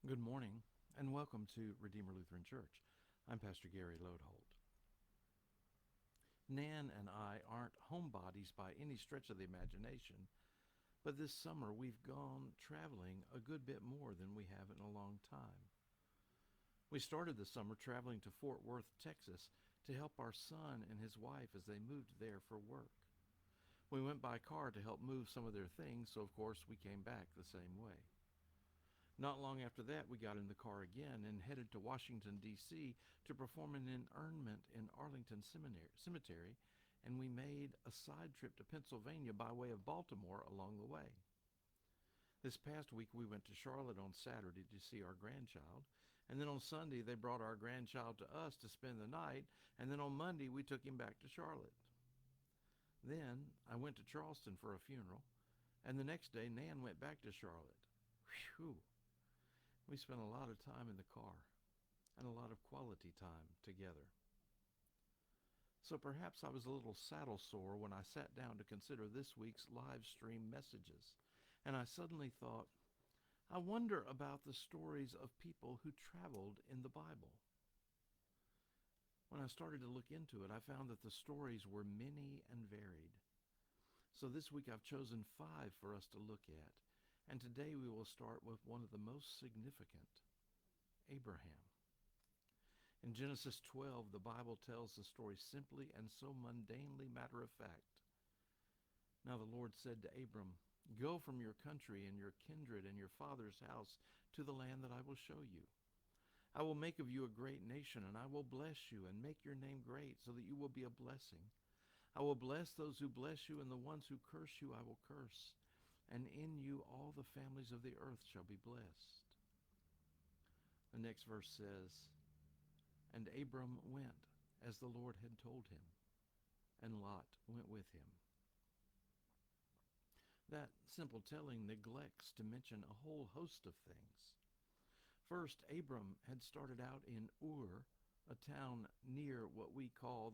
Good morning and welcome to Redeemer Lutheran Church. I'm Pastor Gary Lodeholt. Nan and I aren't homebodies by any stretch of the imagination, but this summer we've gone traveling a good bit more than we have in a long time. We started the summer traveling to Fort Worth, Texas to help our son and his wife as they moved there for work. We went by car to help move some of their things, so of course we came back the same way. Not long after that, we got in the car again and headed to Washington, D.C. to perform an interment in Arlington Cemetery, and we made a side trip to Pennsylvania by way of Baltimore along the way. This past week, we went to Charlotte on Saturday to see our grandchild, and then on Sunday, they brought our grandchild to us to spend the night, and then on Monday, we took him back to Charlotte. Then I went to Charleston for a funeral, and the next day, Nan went back to Charlotte. Whew! We spent a lot of time in the car and a lot of quality time together. So perhaps I was a little saddle sore when I sat down to consider this week's live stream messages, and I suddenly thought, I wonder about the stories of people who traveled in the Bible. When I started to look into it, I found that the stories were many and varied. So this week I've chosen 5 for us to look at. And today we will start with one of the most significant, Abraham. In Genesis 12, the Bible tells the story simply and so mundanely matter of fact. Now the Lord said to Abram, "Go from your country and your kindred and your father's house to the land that I will show you. I will make of you a great nation, and I will bless you and make your name great so that you will be a blessing. I will bless those who bless you, and the ones who curse you I will curse. And in you all the families of the earth shall be blessed." The next verse says, "And Abram went as the Lord had told him, and Lot went with him." That simple telling neglects to mention a whole host of things. First, Abram had started out in Ur, a town near what we call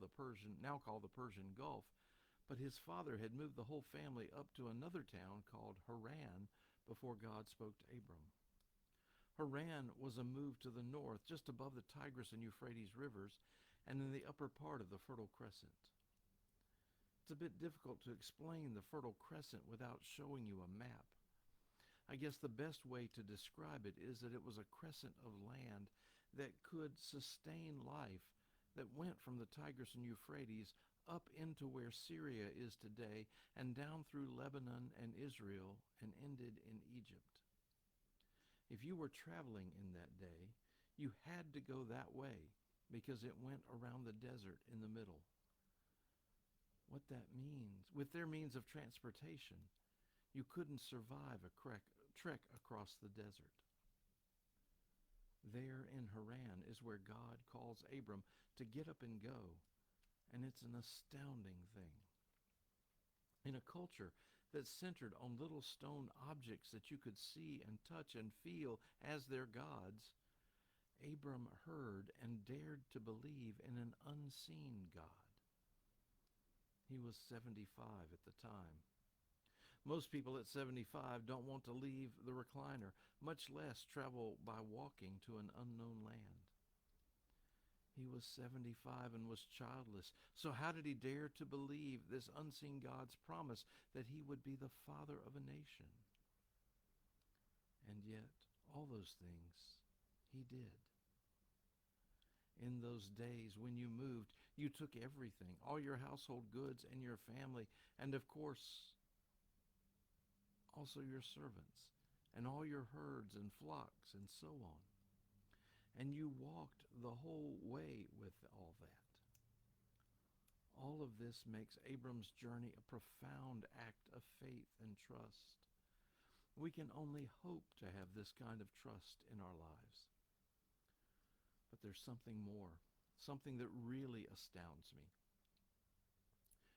now call the Persian Gulf, but his father had moved the whole family up to another town called Haran before God spoke to Abram. Haran was a move to the north, just above the Tigris and Euphrates rivers, and in the upper part of the Fertile Crescent. It's a bit difficult to explain the Fertile Crescent without showing you a map. I guess the best way to describe it is that it was a crescent of land that could sustain life that went from the Tigris and Euphrates up into where Syria is today and down through Lebanon and Israel and ended in Egypt. If you were traveling in that day, you had to go that way because it went around the desert in the middle. What that means, with their means of transportation, you couldn't survive a trek across the desert. There in Haran is where God calls Abram to get up and go, and it's an astounding thing. In a culture that's centered on little stone objects that you could see and touch and feel as their gods, Abram heard and dared to believe in an unseen God. He was 75 at the time. Most people at 75 don't want to leave the recliner, much less travel by walking to an unknown land. He was 75 and was childless. So how did he dare to believe this unseen God's promise that he would be the father of a nation? And yet, all those things he did. In those days when you moved, you took everything, all your household goods and your family, and of course, also your servants, and all your herds and flocks, and so on. And you walked the whole way with all that. All of this makes Abram's journey a profound act of faith and trust. We can only hope to have this kind of trust in our lives. But there's something more, something that really astounds me.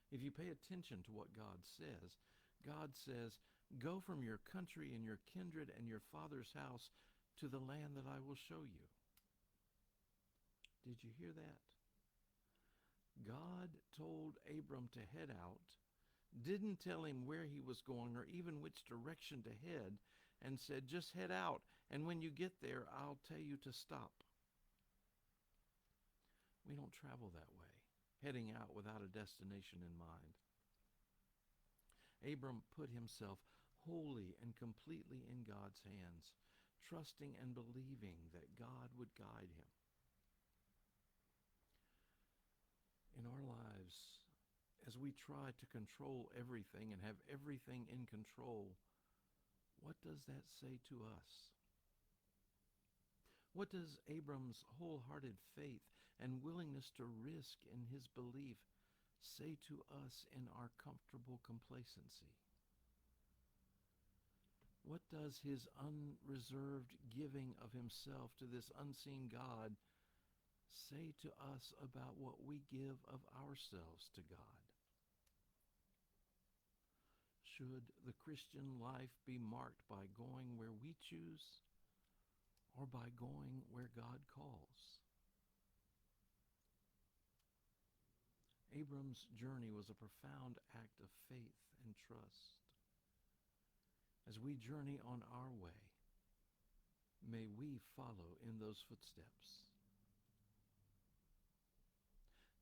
If you pay attention to what God says, "Go from your country and your kindred and your father's house to the land that I will show you." Did you hear that? God told Abram to head out, didn't tell him where he was going or even which direction to head, and said, "Just head out And when you get there, I'll tell you to stop. We don't travel that way, heading out without a destination in mind. Abram put himself wholly and completely in God's hands, trusting and believing that God would guide him. In our lives, as we try to control everything and have everything in control, what does that say to us? What does Abram's wholehearted faith and willingness to risk in his belief say to us in our comfortable complacency? What does his unreserved giving of himself to this unseen God say to us about what we give of ourselves to God? Should the Christian life be marked by going where we choose or by going where God calls? Abram's journey was a profound act of faith and trust. As we journey on our way, may we follow in those footsteps.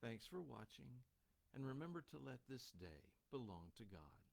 Thanks for watching, and remember to let this day belong to God.